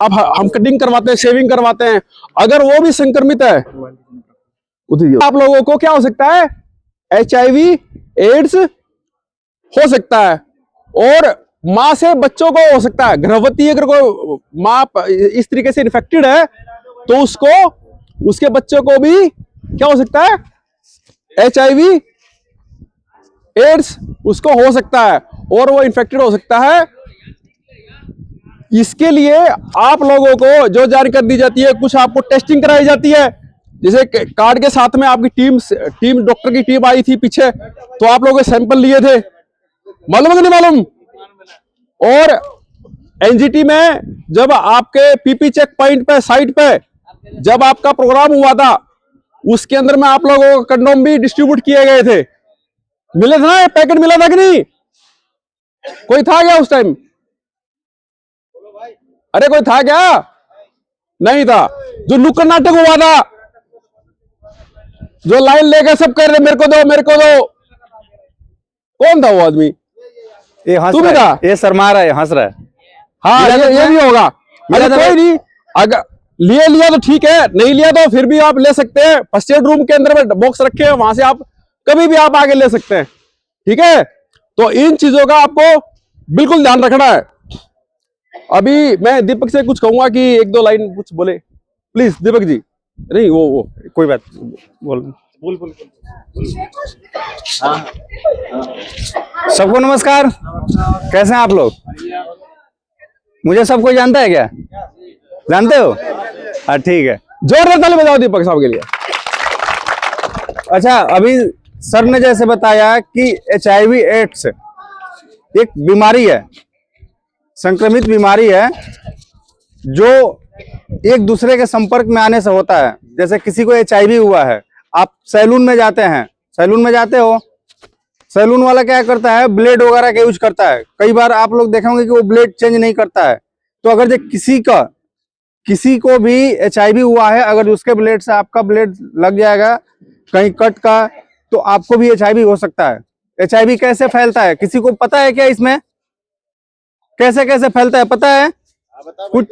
अब हम कटिंग करवाते हैं, शेविंग करवाते हैं, अगर वो भी संक्रमित है, आप लोगों को क्या हो सकता है? HIV एड्स हो सकता है, और मां से बच्चों को हो सकता है। गर्भवती अगर कोई मां इस तरीके से इन्फेक्टेड है तो उसको, उसके बच्चों को भी क्या हो सकता है? HIV एड्स उसको हो सकता है, और वो इन्फेक्टेड हो सकता है। इसके लिए आप लोगों को जो जानकारी दी जाती है, कुछ आपको टेस्टिंग कराई जाती है। जैसे कार्ड के साथ में आपकी टीम डॉक्टर की टीम आई थी पीछे, तो आप लोगों के सैंपल लिए थे, मालूम है कि नहीं मालूम? और एनजीटी में जब आपके पीपी चेक पॉइंट पे, साइट पे जब आपका प्रोग्राम हुआ था, उसके अंदर में आप लोगों को कंडोम भी डिस्ट्रीब्यूट किए गए थे। मिले थे ना? पैकेट मिला था कि नहीं? कोई था क्या उस टाइम? अरे कोई था क्या? नहीं था। जो नुक्कड़ नाटक हुआ था, जो लाइन लेकर सब कर रहे मेरे को दो, मेरे को दो, कौन था वो आदमी? ये हंस तू भी रहा था? है, ये शर्मा रहा है, हंस रहा है। हाँ, ये भी होगा। अरे कोई नहीं, अगर लिए लिया तो ठीक है, नहीं लिया तो फिर भी आप ले सकते हैं। फर्स्ट एड रूम के अंदर में बॉक्स रखे हैं, वहां से आप कभी भी आप आगे ले सकते हैं, ठीक है? तो इन चीजों का आपको बिल्कुल ध्यान रखना है। अभी मैं दीपक से कुछ कहूंगा कि एक दो लाइन कुछ बोले, प्लीज दीपक जी। नहीं वो कोई बात, बोल। सबको नमस्कार, कैसे हैं आप लोग? मुझे सब कोई जानता है क्या? जानते हो? हाँ ठीक है, जोरदार ताली बजाओ दीपक साहब के लिए। अच्छा, अभी सर ने जैसे बताया कि HIV एड्स एक बीमारी है, संक्रमित बीमारी है, जो एक दूसरे के संपर्क में आने से होता है। जैसे किसी को HIV हुआ है, आप सैलून में जाते हैं, सैलून में जाते हो, सैलून वाला क्या करता है? ब्लेड वगैरह का यूज करता है। कई बार आप लोग देखेंगे कि वो ब्लेड चेंज नहीं करता है। तो अगर जो किसी को भी HIV हुआ है, अगर उसके ब्लेड से आपका ब्लेड लग जाएगा कहीं कट का, तो आपको भी HIV हो सकता है। HIV कैसे फैलता है, किसी को पता है क्या? इसमें कैसे कैसे फैलता है, पता है कुछ?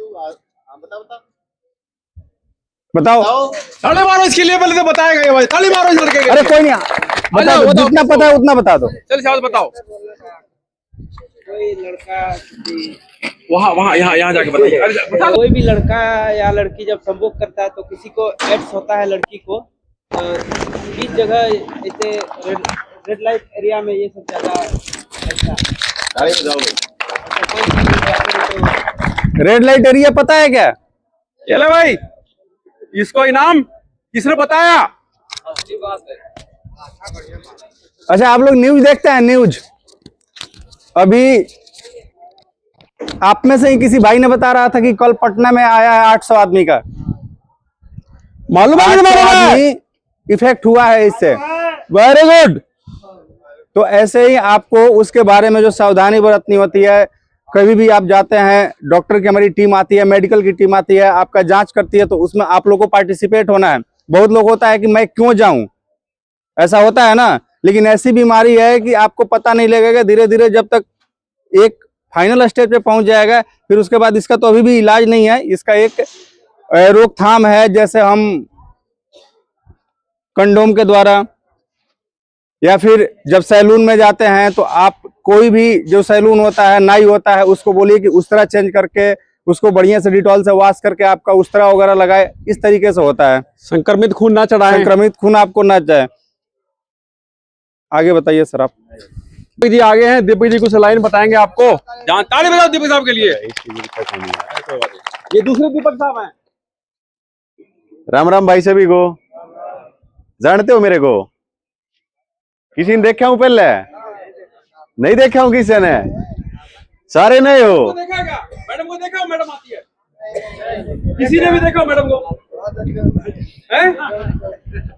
बताओ। ताली मारो इसके लिए, पहले तो बताएगा ये भाई। ताली मारो इस लड़के के लिए। अरे कोई नहीं, बता दो, जितना पता है उतना बता दो। चल शाबाश, बताओ। कोई लड़का, वहाँ यहाँ जाके बताइए। कोई भी लड़का या लड़की जब संभोग करता है तो किसी को एड्स होता है, लड़की को। इस जगह ऐसे रेड लाइट एरिया में ये सब ज्यादा रेड लाइट एरिया पता है क्या? चले भाई, इसको इनाम किसने बताया? अच्छा, आप लोग न्यूज देखते हैं? न्यूज अभी आप में से ही किसी भाई ने बता रहा था कि कल पटना में आया है 800 आदमी का, मालूम है? 800 आदमी इफेक्ट हुआ है इससे। Very good. तो ऐसे ही आपको उसके बारे में जो सावधानी बरतनी होती है, कभी भी आप जाते हैं, डॉक्टर की हमारी टीम आती है, मेडिकल की टीम आती है, आपका जांच करती है, तो उसमें आप लोगों को पार्टिसिपेट होना है। बहुत लोग होता है कि मैं क्यों जाऊं, ऐसा होता है ना। लेकिन ऐसी बीमारी है कि आपको पता नहीं लगेगा, धीरे धीरे जब तक एक फाइनल स्टेज पे पहुंच जाएगा, फिर उसके बाद इसका तो अभी भी इलाज नहीं है। इसका एक रोकथाम है, जैसे हम कंडोम के द्वारा, या फिर जब सैलून में जाते हैं तो आप कोई भी जो सैलून होता है, नाई होता है, उसको बोलिए कि उस्तरा चेंज करके उसको बढ़िया से डिटॉल से वॉश करके आपका उस्तरा वगैरह लगाए। इस तरीके से होता है। संक्रमित खून ना चढ़ाएं। संक्रमित खून आपको ना जाए। आगे बताइए सर आप। दीपक जी आगे हैं, दीपक जी कुछ लाइन बताएंगे आपको। ताली बजाओ दीपक साहब के लिए। ये दूसरे दीपक साहब हैं। राम राम भाई सभी को। जानते हो मेरे को? किसी ने देखा हूं पहले? नहीं देखा हूं किसी ने? सारे नए हो? देखा क्या? मैडम को देखा? मैडम आती है, किसी ने भी देखा मैडम को? हैं?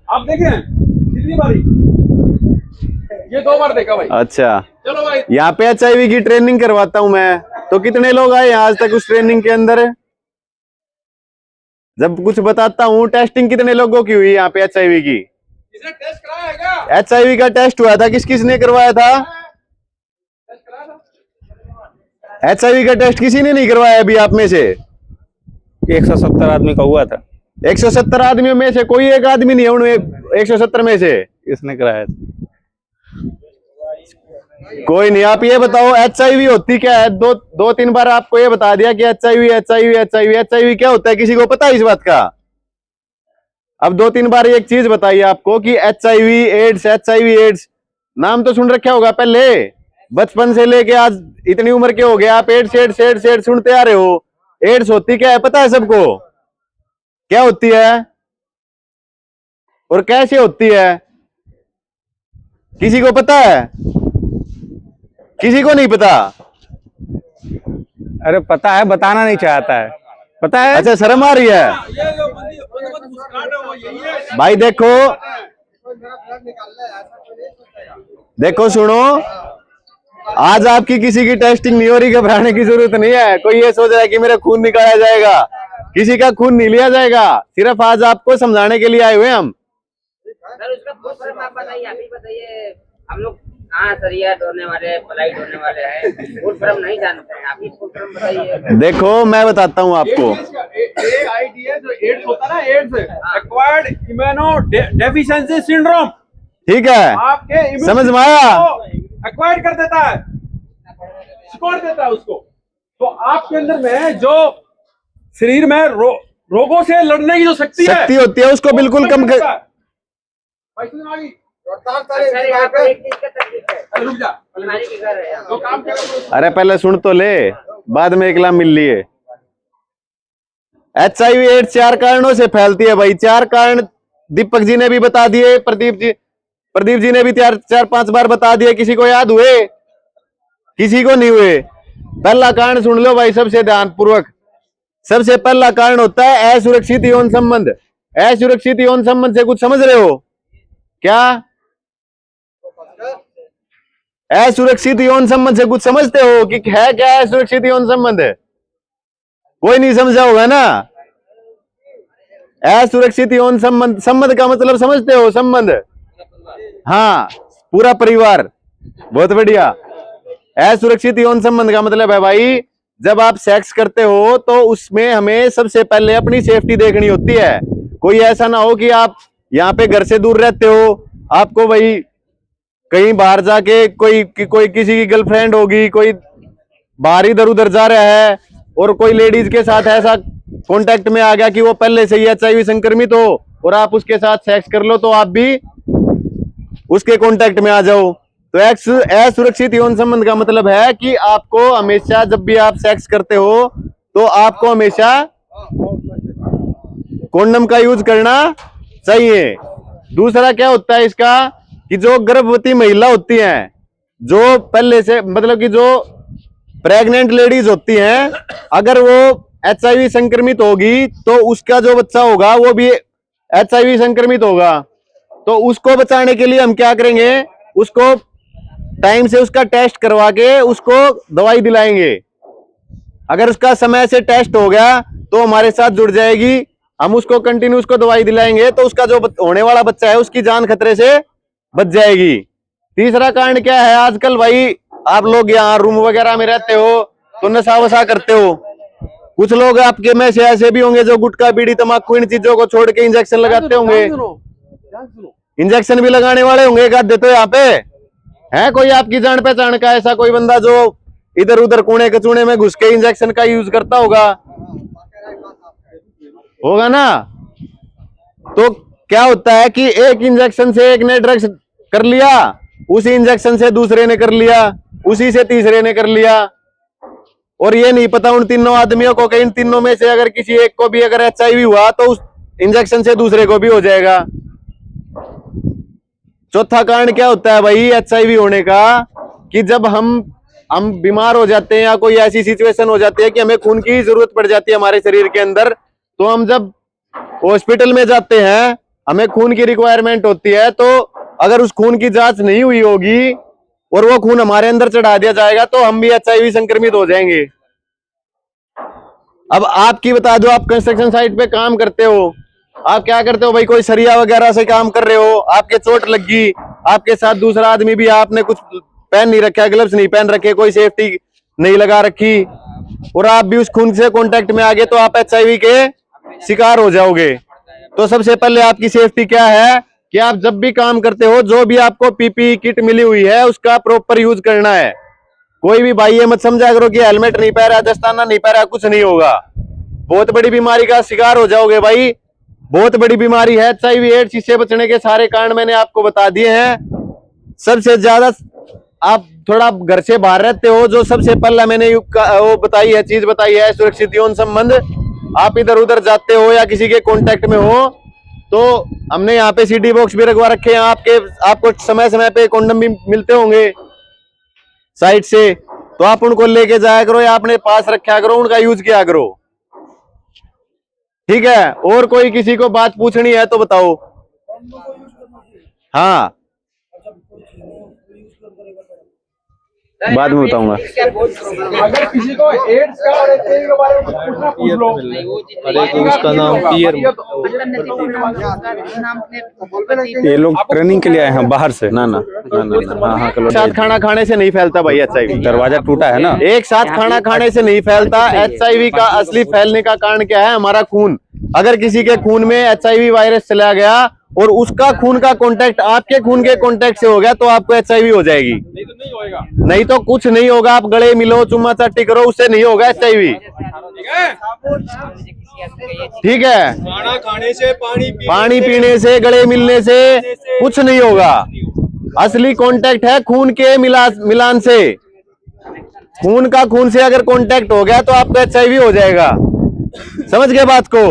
आप देखे हैं कितनी बारी? ये 2 बार देखा भाई। अच्छा, चलो भाई। यहाँ पे HIV की ट्रेनिंग करवाता हूं मैं। तो कितने लोग आए आज तक उस ट्रेनिंग के अंदर? जब कुछ बताता हूँ, टेस्टिंग कितने लोगों की हुई यहाँ पे HIV की? किसने टेस्ट कराया है क्या? HIV का टेस्ट हुआ था, किस किसने करवाया था? HIV का टेस्ट किसी ने नहीं करवाया अभी आप में से? कि 170 आदमी का हुआ था। 170 आदमियों में से कोई एक आदमी नहीं है उनमें 170 में से? इसने कराया था। कोई नहीं। आप ये बताओ HIV होती क्या है? दो तीन बार आपको ये बता दिया कि HIV क्या होता है, किसी को पता है इस बात का? अब 2-3 बार एक चीज बताइए आपको कि HIV एड्स नाम तो सुन रखा होगा पहले, बचपन से लेके आज इतनी उम्र के हो गए आप एड्स सुनते आ रहे हो। एड्स होती क्या है पता है सबको? क्या होती है और कैसे होती है? किसी को पता है? किसी को नहीं पता? अरे पता है, बताना नहीं चाहता है। पता है। अच्छा, शर्म आ रही है भाई। देखो सुनो, आज आपकी किसी की टेस्टिंग नहीं हो रही, घबराने की जरूरत नहीं है। कोई ये सोच रहा है कि मेरा खून निकाला जाएगा, किसी का खून नहीं लिया जाएगा। सिर्फ आज आपको समझाने के लिए आए हुए हम। सर उसका फुल फॉर्म आप बताइए, अभी बताइए। हम लोग कहाँ सरिया ढोने वाले, पलाई ढोने वाले हैं, फुल फॉर्म नहीं जानते हैं। अभी फुल फॉर्म बताइए। देखो मैं बताता हूँ आपको। AIDS जो एड्स होता है ना, ads acquired immuno deficiency syndrome, ठीक है, आपके immune समझ में system आया? को एक्वायर्ड कर देता है, सिकोड़ देता है उसको। तो आपके अंदर में जो शरीर में रोगों से लड़ने की जो शक्ति होती है उसको बिल्कुल कम कर। सर यहाँ पर एक चीज का तकलीफ है, रुक जा, बीमारी के घर है। जो काम कर अरे पहले सुन तो ले, बाद में इकलाम मिल लिए। HIV एड्स 4 कारणों से फैलती है भाई। 4 कारण दीपक जी ने भी बता दिए, प्रदीप जी ने भी 4-5 बार बता दिए। किसी को याद हुए? किसी को नहीं हुए। पहला कारण सुन लो भाई सबसे ध्यानपूर्वक। सबसे पहला कारण होता है असुरक्षित यौन संबंध। असुरक्षित यौन संबंध से कुछ समझ रहे हो क्या? असुरक्षित यौन संबंध से कुछ समझते हो कि है क्या असुरक्षित यौन संबंध? कोई नहीं समझा होगा ना। असुरक्षित यौन संबंध का मतलब समझते हो? संबंध, हाँ, पूरा परिवार। बहुत बढ़िया। असुरक्षित यौन संबंध का मतलब है भाई, जब आप सेक्स करते हो तो उसमें हमें सबसे पहले अपनी सेफ्टी देखनी होती है। कोई ऐसा ना हो कि आप यहाँ पे घर से दूर रहते हो, आपको भाई कहीं बाहर जाके कोई किसी की गर्लफ्रेंड होगी, कोई बाहर इधर उधर जा रहा है और कोई लेडीज के साथ ऐसा कांटेक्ट में आ गया कि वो पहले से ही HIV संक्रमित हो और आप उसके साथ सेक्स कर लो तो आप भी उसके कांटेक्ट में आ जाओ। तो असुरक्षित यौन संबंध का मतलब है कि आपको हमेशा जब भी आप सेक्स करते हो तो आपको हमेशा कॉन्डम का यूज करना चाहिए। दूसरा क्या होता है इसका कि जो गर्भवती महिला होती हैं, जो पहले से मतलब कि जो प्रेग्नेंट लेडीज होती हैं, अगर वो HIV संक्रमित होगी तो उसका जो बच्चा होगा वो भी HIV संक्रमित होगा। तो उसको बचाने के लिए हम क्या करेंगे? उसको टाइम से उसका टेस्ट करवा के उसको दवाई दिलाएंगे। अगर उसका समय से टेस्ट हो गया तो हमारे साथ जुड़ जाएगी, हम उसको कंटिन्यू उसको दवाई दिलाएंगे तो उसका जो होने वाला बच्चा है उसकी जान खतरे से बच जाएगी। तीसरा कारण क्या है? आजकल भाई आप लोग यहाँ रूम वगैरह में रहते हो तो नशा वशा करते हो। कुछ लोग आपके में से ऐसे भी होंगे जो गुटखा बीड़ी तंबाकू इन चीजों को छोड़ के इंजेक्शन लगाते होंगे। इंजेक्शन भी लगाने वाले होंगे एक आधे तो यहाँ पे है। कोई आपकी जान पहचान का ऐसा कोई बंदा जो इधर उधर कोने कचूने में घुस के इंजेक्शन का यूज करता होगा ना? तो क्या होता है कि एक इंजेक्शन से एक ने ड्रग्स कर लिया, उसी इंजेक्शन से दूसरे ने कर लिया, उसी से तीसरे ने कर लिया, और ये नहीं पता उन तीनों आदमियों को कि इन तीनों में से अगर किसी एक को भी अगर HIV हुआ तो उस इंजेक्शन से दूसरे को भी हो जाएगा। चौथा कारण क्या होता है भाई HIV होने का कि जब हम बीमार हो जाते हैं या कोई ऐसी सिचुएशन हो जाती है कि हमें खून की जरूरत पड़ जाती है हमारे शरीर के अंदर, तो हम जब हॉस्पिटल में जाते हैं हमें खून की रिक्वायरमेंट होती है, तो अगर उस खून की जांच नहीं हुई होगी और वो खून हमारे अंदर चढ़ा दिया जाएगा तो हम भी HIV संक्रमित हो जाएंगे। अब आपकी बता दो, आप कंस्ट्रक्शन साइट पे काम करते हो, आप क्या करते हो भाई? कोई सरिया वगैरह से काम कर रहे हो, आपके चोट लग गई, आपके साथ दूसरा आदमी भी, आपने कुछ पहन नहीं रखा, ग्लव्स नहीं पहन रखे, कोई सेफ्टी नहीं लगा रखी, और आप भी उस खून से कांटेक्ट में आ गए तो आप HIV के शिकार हो जाओगे। तो सबसे पहले आपकी सेफ्टी क्या है कि आप जब भी काम करते हो, जो भी आपको PPE किट मिली हुई है उसका प्रॉपर यूज करना है। कोई भी भाई ये मत समझा करो कि हेलमेट नहीं पहना, दस्ताना नहीं पहना, कुछ नहीं होगा। बहुत बड़ी बीमारी का शिकार हो जाओगे भाई, बहुत बड़ी बीमारी है HIV एड्स। इससे बचने के सारे कारण मैंने आपको बता दिए हैं। सबसे ज्यादा आप थोड़ा घर से बाहर रहते हो, जो सबसे पहला मैंने वो बताई है, चीज बताई है सुरक्षित यौन संबंध। आप इधर उधर जाते हो या किसी के कांटेक्ट में हो तो हमने यहाँ पे CD बॉक्स भी रखवा रखे हैं। आपको समय समय पे कंडोम भी मिलते होंगे साइड से, तो आप उनको लेके जाया करो या अपने पास रखा करो, उनका यूज किया करो, ठीक है। और कोई किसी को बात पूछनी है तो बताओ। हाँ बाद में बताऊंगा। अगर किसी को एड्स का और HIV के बारे में कुछ पूछना पूछ लो। उसका नाम पियर। ये लोग ट्रेनिंग के लिए आए हैं बाहर से। ना ना ना ना, हाँ एक साथ खाना खाने से नहीं फैलता भाई HIV। दरवाजा टूटा है ना। एक साथ खाना खाने से नहीं फैलता। HIV का असली फैलने का कारण क्या है? हमारा खून। अगर किसी के खून में HIV वायरस चला गया और उसका खून का कांटेक्ट आपके खून के कांटेक्ट से हो गया तो आपको HIV हो जाएगी। नहीं तो नहीं होएगा। नहीं तो कुछ नहीं होगा। आप गले मिलो, चुम्मा चाटी करो, उससे नहीं होगा HIV, ठीक है। खाना खाने से, पानी पीने से, गले मिलने से कुछ नहीं होगा। असली कांटेक्ट है खून के मिलान से। खून का खून से अगर कांटेक्ट हो गया तो आपको HIV हो जाएगा। समझ गए बात को?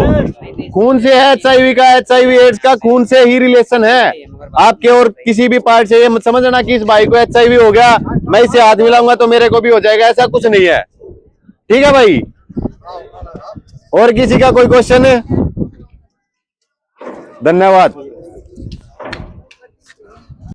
खून से है HIV का, HIV एड्स का खून से ही रिलेशन है आपके और किसी भी पार्ट से। ये मत समझना कि इस भाई को HIV हो गया, मैं इसे हाथ मिलाऊंगा तो मेरे को भी हो जाएगा, ऐसा कुछ नहीं है, ठीक है भाई। और किसी का कोई क्वेश्चन है? धन्यवाद।